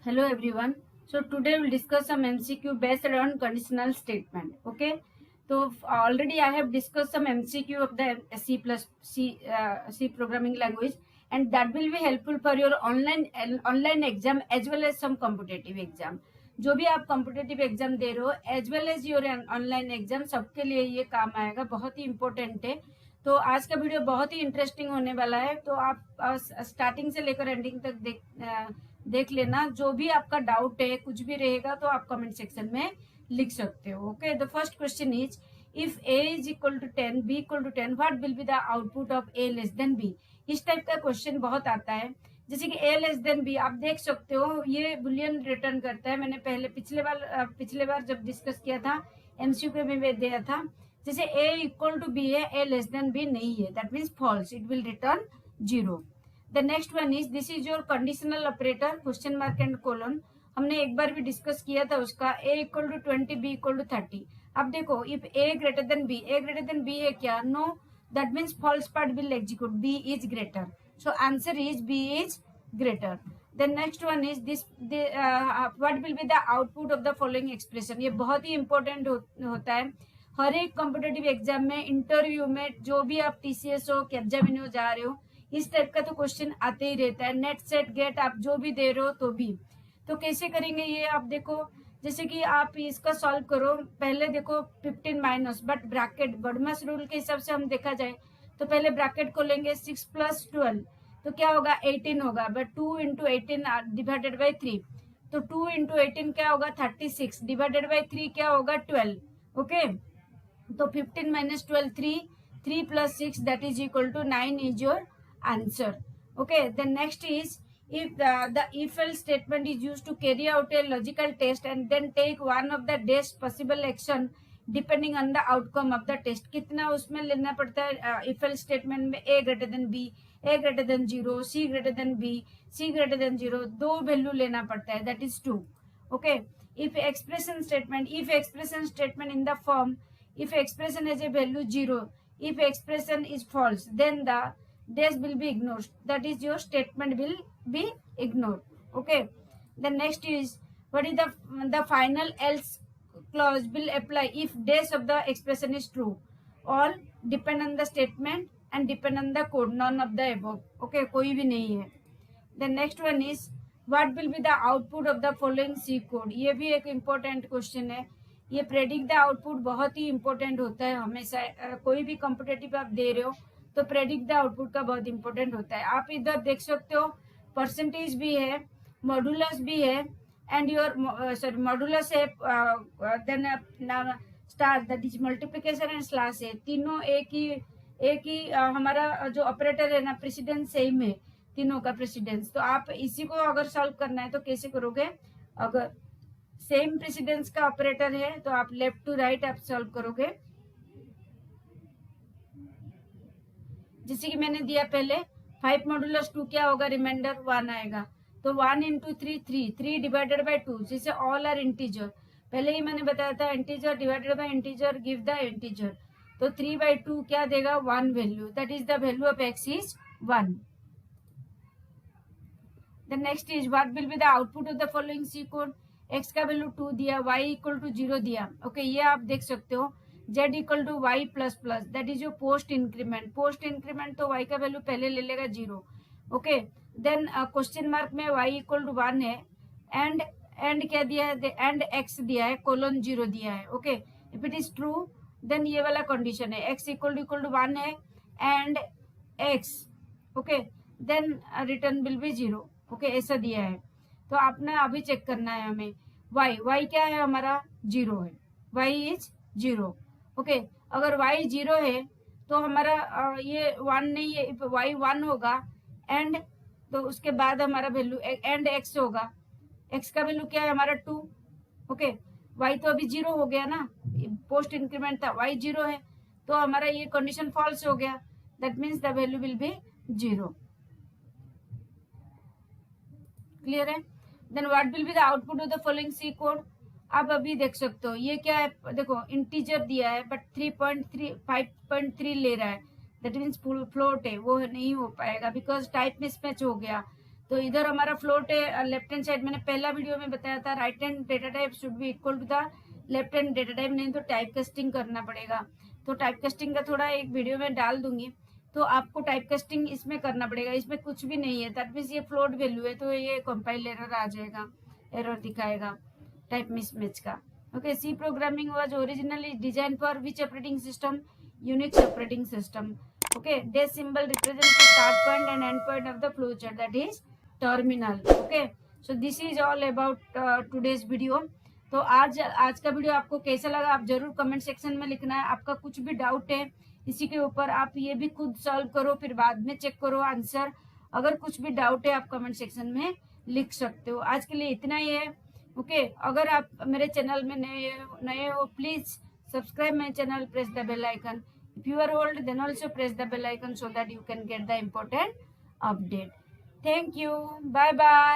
Hello everyone. So today we'll discuss some MCQ based on conditional statement. Okay. So already I have discussed some MCQ of the C plus C programming language, and that will be helpful for your online exam as well as some competitive exam. जो भी आप competitive exam दे रहे हो as well as your online exam, सबके लिए ये काम आएगा, बहुत ही इंपॉर्टेंट है। तो आज का वीडियो बहुत ही इंटरेस्टिंग होने वाला है, तो आप स्टार्टिंग से लेकर एंडिंग तक देख लेना। जो भी आपका डाउट है, कुछ भी रहेगा तो आप कमेंट सेक्शन में लिख सकते हो। Okay, the first question is if a is equal to 10, b equal to 10, what will be the output of a less than b। इस टाइप का क्वेश्चन बहुत आता है। जैसे कि a लेस देन b आप देख सकते हो, ये बुलियन रिटर्न करता है। मैंने पहले पिछले बार जब डिस्कस किया था एमसीक्यू में दिया था। जैसे a इक्वल टू b है, a लेस देन b नहीं है, that means false, it will return 0। The next one is this is your conditional operator question mark and colon. हमने एक बार भी डिस्कस किया था उसका। a equal to 20, b equal to 30। अब देखो, if a greater than b है क्या? No, that means false part will execute, b is greater. So answer is b is greater. The next one is this what will be the output of the following expression. ये बहुत ही important होता है हर एक competitive exam में, interview में, जो भी आप टीसीएस हो, कैप्जामिनी जा रहे हो, इस टाइप का तो क्वेश्चन आते ही रहता है। नेट सेट गेट आप जो भी दे रहे हो तो भी। तो कैसे करेंगे ये आप देखो। जैसे कि आप इसका सॉल्व करो, पहले देखो 15 माइनस, बट ब्रैकेट बर्डमस रूल के हिसाब से हम देखा जाए तो पहले ब्रैकेट को लेंगे। 6 प्लस 12 तो क्या होगा? 18 होगा, बट 2 इंटू 18 डिवाइडेड बाई 3, तो 2 इंटू 18 क्या होगा? 36 डिवाइडेड बाई 3 क्या होगा? 12। ओके, तो 15 minus 12 3 plus 6 that is equal to 9 is your answer. Okay, the next is if the if else statement is used to carry out a logical test and then take one of the dash possible action depending on the outcome of the test। कितना उसमें लेना पड़ता है if else statement में? a greater than b, a greater than 0, c greater than b, c greater than 0, दो value लेना पड़ता है, that is 2। okay, if expression statement in the form if expression has a value 0, if expression is false, then the dash will be ignored, that is your statement will be ignored। okay, the next is what is the final else clause will apply if dash of the expression is true, all depend on the statement and depend on the code, none of the above। okay, कोई भी नहीं है। the next one is what will be the output of the following C code। ये भी एक important question है। ये predict the output बहुत ही important होता है हमेशा। कोई भी competitive आप दे रहे हो तो प्रेडिक्ट द आउटपुट का बहुत इंपॉर्टेंट होता है। आप इधर देख सकते हो परसेंटेज भी है, मॉडुलस भी है, एंड योर सॉरी मॉडुलस है, then star that is multiplication and slash है। तीनों एक ही हमारा जो ऑपरेटर है ना, प्रेसिडेंस सेम है तीनों का प्रेसिडेंस। तो आप इसी को अगर सॉल्व करना है तो कैसे करोगे? अगर सेम प्रेसिडेंस का ऑपरेटर है तो आप लेफ्ट टू राइट आप सॉल्व करोगे। जैसे कि मैंने दिया पहले 5 मॉडुलस 2 क्या होगा? रिमाइंडर 1 आएगा, तो 1 इंटू 3 डिवाइडेड बाई 2, जिसे ऑल आर इंटीजर। पहले ही मैंने बताया था integer divided by integer give the integer. तो 3/2 क्या देगा? 1 value, that is the value of x is 1। The next is what will be the output of the following C code. x का value 2 दिया, y equal to 0 दिया। Okay, ये आप देख सकते हो। z equal to y plus plus, that is your post increment. Post increment तो y का वैल्यू पहले ले लेगा 0। ओके, देन क्वेश्चन मार्क में y इक्वल टू 1 है, एंड क्या दिया है? एंड x दिया है, कोलन 0 दिया है। Okay, if it is true then ये वाला कंडीशन है, x इक्वल टू 1 है and x। Okay, then return will be 0। Okay, ऐसा दिया है। तो आपने अभी चेक करना है हमें। y क्या है हमारा? 0 है, y इज 0। ओके, अगर y 0 है तो हमारा ये 1 नहीं है, y 1 होगा, एंड तो उसके बाद हमारा वैल्यू एंड x होगा। x का वैल्यू क्या है हमारा? 2। ओके, y तो अभी 0 हो गया ना, पोस्ट इंक्रीमेंट था, y 0 है, तो हमारा ये कंडीशन फॉल्स हो गया, that means the value will be 0। Clear है? Then what will be the output of the following C code. आप अभी देख सकते हो ये क्या है, देखो इंटीजर दिया है बट 5.3 ले रहा है, दैट मीन्स फ्लोट है, वो नहीं हो पाएगा बिकॉज टाइप मिसमैच हो गया। तो इधर हमारा फ्लोट है लेफ्ट हैंड साइड, मैंने पहला वीडियो में बताया था right hand data type should be equal to the left hand data type, नहीं तो टाइप कास्टिंग करना पड़ेगा। तो टाइप कास्टिंग का थोड़ा एक वीडियो में डाल दूंगी, तो आपको टाइप कास्टिंग इसमें करना पड़ेगा, इसमें कुछ भी नहीं है, दैट मीन्स ये फ्लोट वैल्यू है, तो ये कंपाइल एरर आ जाएगा, एरर दिखाएगा टाइप मिसमैच का। Okay, C programming was originally design for which operating system? Unix operating system. Okay, dash symbol represents the start point and end point of the flowchart, that is terminal. Okay, so this is all about today's video. तो आज का video आपको कैसा लगा आप जरूर comment section में लिखना है। आपका कुछ भी डाउट है इसी के ऊपर आप ये भी खुद सॉल्व करो, फिर बाद में चेक करो आंसर। अगर कुछ भी डाउट है आप कमेंट सेक्शन में लिख सकते हो। आज के लिए इतना ही है। ओके, अगर आप मेरे चैनल में नए हो please subscribe my channel, press the bell icon. If you are old, then also press the bell icon so that you can get the important update. Thank you. Bye bye.